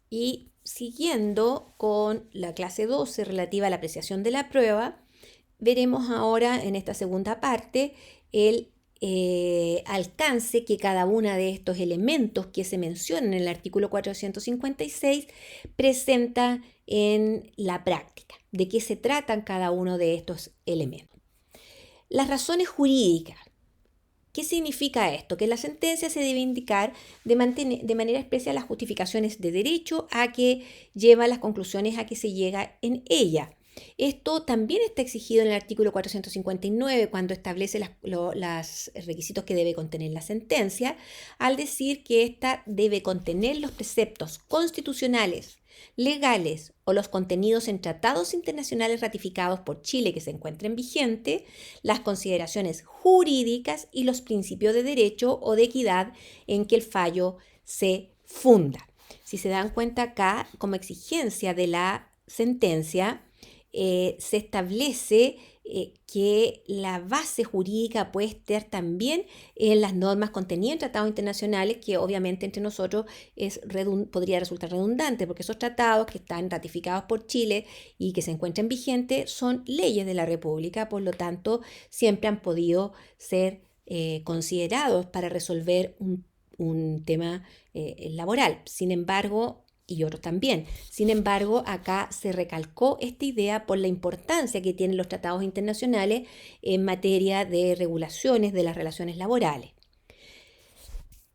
Y siguiendo con la clase 12 relativa a la apreciación de la prueba, veremos ahora en esta segunda parte el alcance que cada uno de estos elementos que se mencionan en el artículo 456 presenta en la práctica. ¿De qué se tratan cada uno de estos elementos? Las razones jurídicas. ¿Qué significa esto? Que en la sentencia se debe indicar de manera expresa las justificaciones de derecho a que lleva las conclusiones a que se llega en ella. Esto también está exigido en el artículo 459 cuando establece los requisitos que debe contener la sentencia, al decir que ésta debe contener los preceptos constitucionales, legales o los contenidos en tratados internacionales ratificados por Chile que se encuentren vigentes, las consideraciones jurídicas y los principios de derecho o de equidad en que el fallo se funda. Si se dan cuenta acá, como exigencia de la sentencia, se establece que la base jurídica puede estar también en las normas contenidas en tratados internacionales, que obviamente entre nosotros podría resultar redundante, porque esos tratados que están ratificados por Chile y que se encuentran vigentes son leyes de la República, por lo tanto siempre han podido ser considerados para resolver un tema laboral. Sin embargo, y otros también. Sin embargo, acá se recalcó esta idea por la importancia que tienen los tratados internacionales en materia de regulaciones de las relaciones laborales.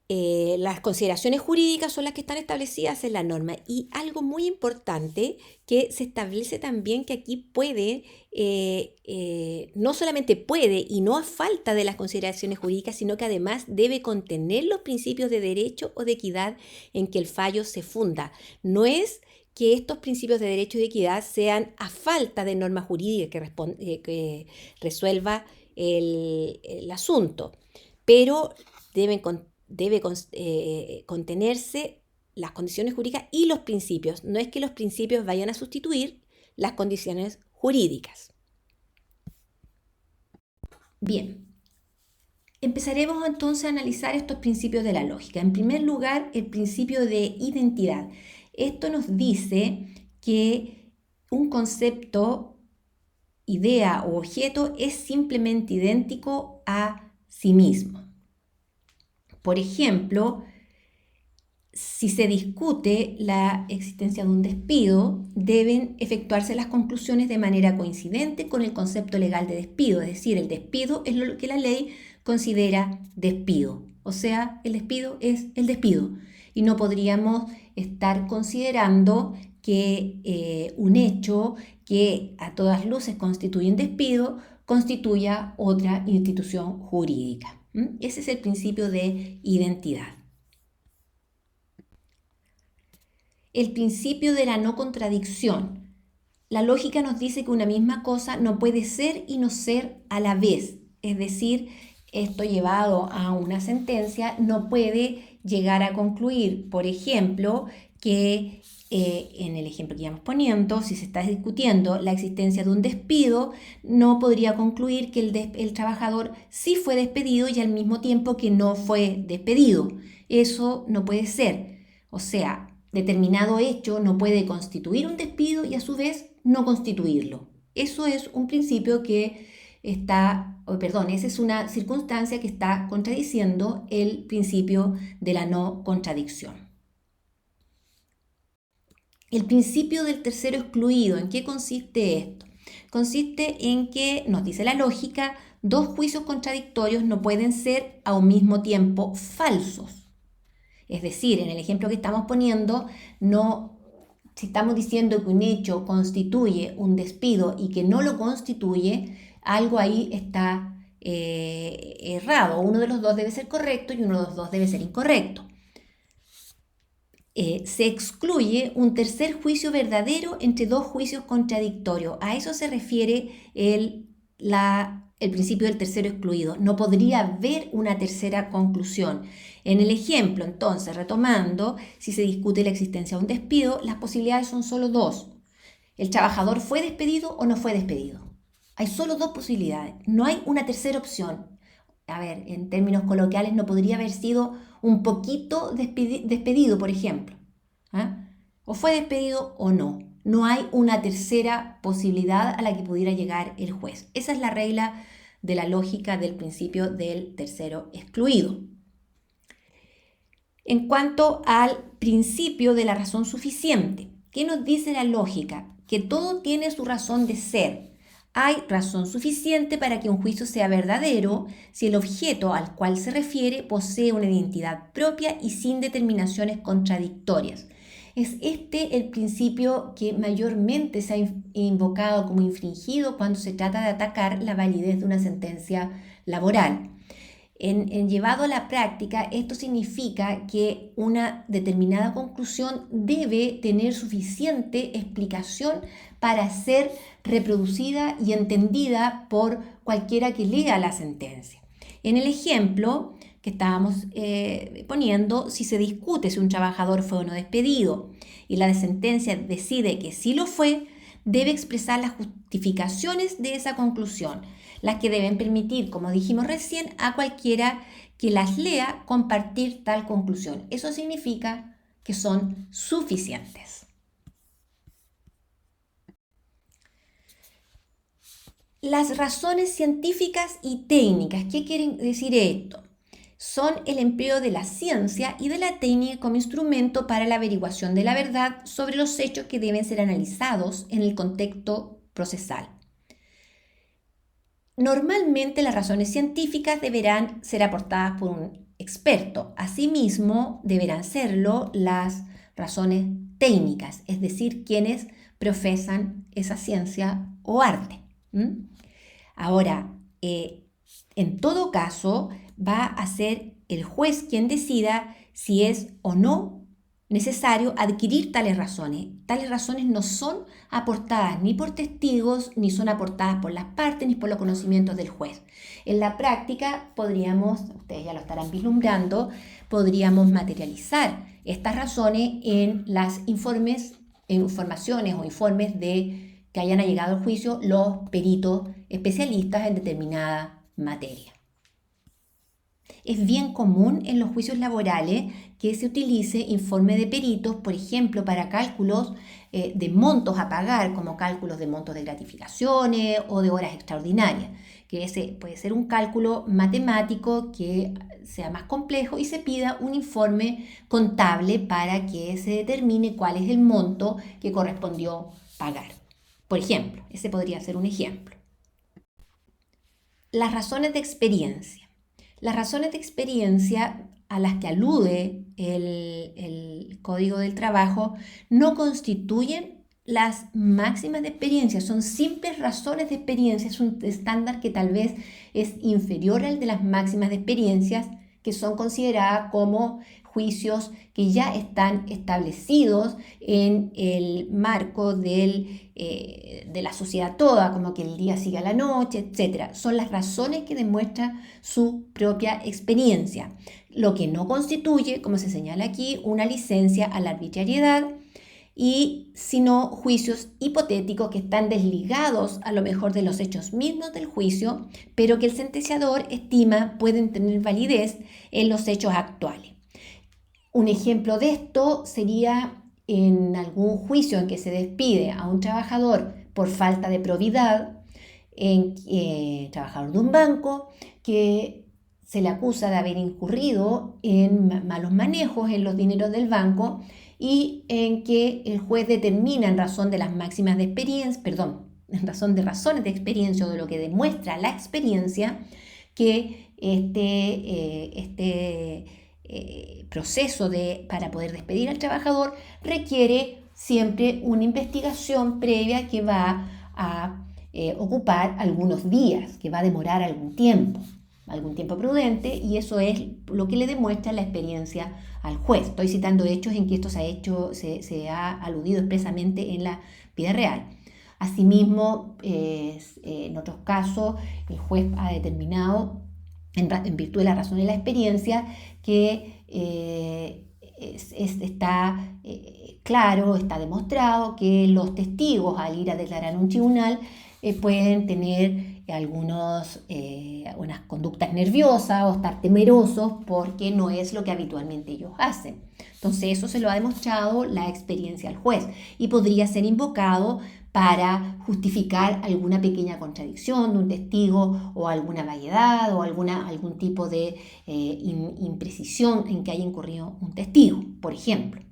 Las consideraciones jurídicas son las que están establecidas en la norma y algo muy importante que se establece también que aquí puede, no solamente puede y no a falta de las consideraciones jurídicas, sino que además debe contener los principios de derecho o de equidad en que el fallo se funda. No es que estos principios de derecho y de equidad sean a falta de norma jurídica que resuelva el asunto, pero debe contenerse las condiciones jurídicas y los principios. No es que los principios vayan a sustituir las condiciones jurídicas. Bien, empezaremos entonces a analizar estos principios de la lógica. En primer lugar, el principio de identidad. Esto nos dice que un concepto, idea o objeto es simplemente idéntico a sí mismo. Por ejemplo, si se discute la existencia de un despido, deben efectuarse las conclusiones de manera coincidente con el concepto legal de despido, es decir, el despido es lo que la ley considera despido, o sea, el despido es el despido y no podríamos estar considerando que un hecho que a todas luces constituye un despido constituya otra institución jurídica. Ese es el principio de identidad. El principio de la no contradicción. La lógica nos dice que una misma cosa no puede ser y no ser a la vez. Es decir, esto llevado a una sentencia no puede llegar a concluir, por ejemplo, que en el ejemplo que íbamos poniendo, si se está discutiendo la existencia de un despido, no podría concluir que el trabajador sí fue despedido y al mismo tiempo que no fue despedido. Eso no puede ser. O sea, determinado hecho no puede constituir un despido y a su vez no constituirlo. Eso es un principio que esa es una circunstancia que está contradiciendo el principio de la no contradicción. El principio del tercero excluido, ¿en qué consiste esto? Consiste en que, nos dice la lógica, dos juicios contradictorios no pueden ser a un mismo tiempo falsos. Es decir, en el ejemplo que estamos poniendo, si estamos diciendo que un hecho constituye un despido y que no lo constituye, algo ahí está errado. Uno de los dos debe ser correcto y uno de los dos debe ser incorrecto. Se excluye un tercer juicio verdadero entre dos juicios contradictorios. A eso se refiere el principio del tercero excluido. No podría haber una tercera conclusión. En el ejemplo, entonces, retomando, si se discute la existencia de un despido, las posibilidades son solo dos. ¿El trabajador fue despedido o no fue despedido? Hay solo dos posibilidades. No hay una tercera opción. A ver, en términos coloquiales, no podría haber sido un poquito despedido, por ejemplo. ¿Ah? o fue despedido o no. No hay una tercera posibilidad a la que pudiera llegar el juez. Esa es la regla de la lógica del principio del tercero excluido. En cuanto al principio de la razón suficiente, ¿qué nos dice la lógica? Que todo tiene su razón de ser. Hay razón suficiente para que un juicio sea verdadero si el objeto al cual se refiere posee una identidad propia y sin determinaciones contradictorias. Es este el principio que mayormente se ha invocado como infringido cuando se trata de atacar la validez de una sentencia laboral. En llevado a la práctica, esto significa que una determinada conclusión debe tener suficiente explicación para ser reproducida y entendida por cualquiera que lea la sentencia. En el ejemplo que estábamos poniendo, si se discute si un trabajador fue o no despedido y la sentencia decide que sí lo fue, debe expresar las justificaciones de esa conclusión, las que deben permitir, como dijimos recién, a cualquiera que las lea compartir tal conclusión. Eso significa que son suficientes. Las razones científicas y técnicas, ¿qué quieren decir esto? Son el empleo de la ciencia y de la técnica como instrumento para la averiguación de la verdad sobre los hechos que deben ser analizados en el contexto procesal. Normalmente las razones científicas deberán ser aportadas por un experto. Asimismo, deberán serlo las razones técnicas, es decir, quienes profesan esa ciencia o arte. Ahora, en todo caso, va a ser el juez quien decida si es o no necesario adquirir tales razones. Tales razones no son aportadas ni por testigos, ni son aportadas por las partes, ni por los conocimientos del juez. En la práctica podríamos, ustedes ya lo estarán vislumbrando, podríamos materializar estas razones en las informaciones o informes de que hayan llegado al juicio los peritos especialistas en determinada materia. Es bien común en los juicios laborales que se utilice informe de peritos, por ejemplo, para cálculos de montos a pagar, como cálculos de montos de gratificaciones o de horas extraordinarias, que ese puede ser un cálculo matemático que sea más complejo y se pida un informe contable para que se determine cuál es el monto que correspondió pagar. Por ejemplo, ese podría ser un ejemplo. Las razones de experiencia. Las razones de experiencia a las que alude el Código del Trabajo no constituyen las máximas de experiencia, son simples razones de experiencia, es un estándar que tal vez es inferior al de las máximas de experiencias, que son consideradas como juicios que ya están establecidos en el marco de la sociedad toda, como que el día sigue a la noche, etc. Son las razones que demuestran su propia experiencia, lo que no constituye, como se señala aquí, una licencia a la arbitrariedad, y sino juicios hipotéticos que están desligados a lo mejor de los hechos mismos del juicio, pero que el sentenciador estima pueden tener validez en los hechos actuales. Un ejemplo de esto sería en algún juicio en que se despide a un trabajador por falta de probidad, trabajador de un banco, que se le acusa de haber incurrido en malos manejos en los dineros del banco y en que el juez determina en razón de las máximas de experiencia, en razón de razones de experiencia o de lo que demuestra la experiencia, que este proceso para poder despedir al trabajador requiere siempre una investigación previa que va a ocupar algunos días, que va a demorar algún tiempo prudente, y eso es lo que le demuestra la experiencia al juez. Estoy citando hechos en que esto se ha aludido expresamente en la vida real. Asimismo, en otros casos, el juez ha determinado, en virtud de la razón y la experiencia, que está claro, está demostrado que los testigos al ir a declarar en un tribunal pueden tener unas conductas nerviosas o estar temerosos porque no es lo que habitualmente ellos hacen. Entonces eso se lo ha demostrado la experiencia al juez y podría ser invocado para justificar alguna pequeña contradicción de un testigo o alguna vaguedad o algún tipo de imprecisión en que haya incurrido un testigo, por ejemplo.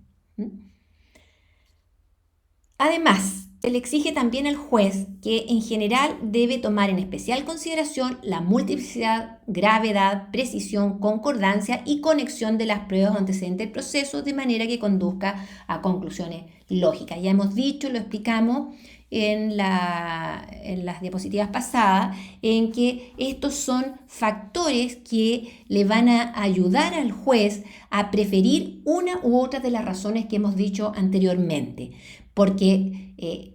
Además, se le exige también al juez que en general debe tomar en especial consideración la multiplicidad, gravedad, precisión, concordancia y conexión de las pruebas o antecedentes del proceso de manera que conduzca a conclusiones lógicas. Ya hemos dicho, lo explicamos en las diapositivas pasadas, en que estos son factores que le van a ayudar al juez a preferir una u otra de las razones que hemos dicho anteriormente, porque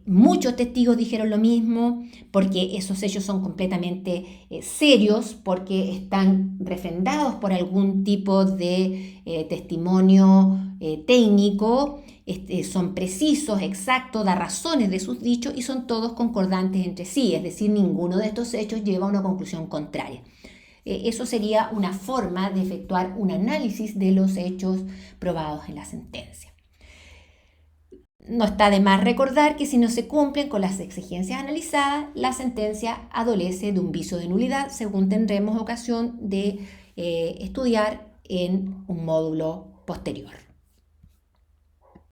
muchos testigos dijeron lo mismo, porque esos hechos son completamente serios, porque están refrendados por algún tipo de testimonio técnico, son precisos, exactos, da razones de sus dichos y son todos concordantes entre sí, es decir, ninguno de estos hechos lleva a una conclusión contraria. Eso sería una forma de efectuar un análisis de los hechos probados en la sentencia. No está de más recordar que si no se cumplen con las exigencias analizadas, la sentencia adolece de un vicio de nulidad, según tendremos ocasión de estudiar en un módulo posterior.